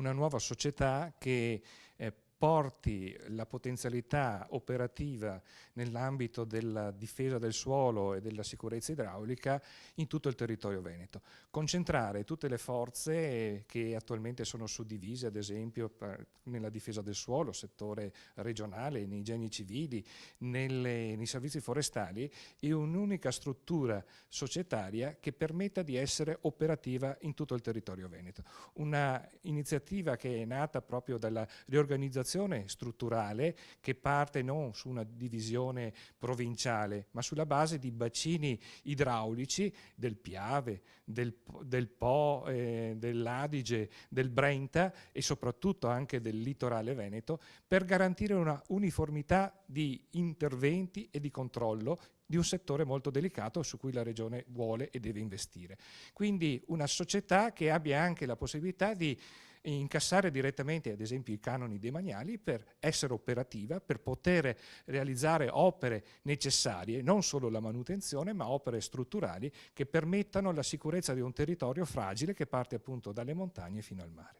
una nuova società che porti la potenzialità operativa nell'ambito della difesa del suolo e della sicurezza idraulica in tutto il territorio veneto. Concentrare tutte le forze che attualmente sono suddivise, ad esempio nella difesa del suolo, settore regionale, nei geni civili, nei servizi forestali, in un'unica struttura societaria che permetta di essere operativa in tutto il territorio veneto. Una iniziativa che è nata proprio dalla riorganizzazione strutturale, che parte non su una divisione provinciale ma sulla base di bacini idraulici del Piave, del Po, dell'Adige, del Brenta e soprattutto anche del litorale veneto, per garantire una uniformità di interventi e di controllo di un settore molto delicato su cui la Regione vuole e deve investire. Quindi una società che abbia anche la possibilità di incassare direttamente, ad esempio, i canoni demaniali per essere operativa, per poter realizzare opere necessarie, non solo la manutenzione, ma opere strutturali che permettano la sicurezza di un territorio fragile che parte appunto dalle montagne fino al mare.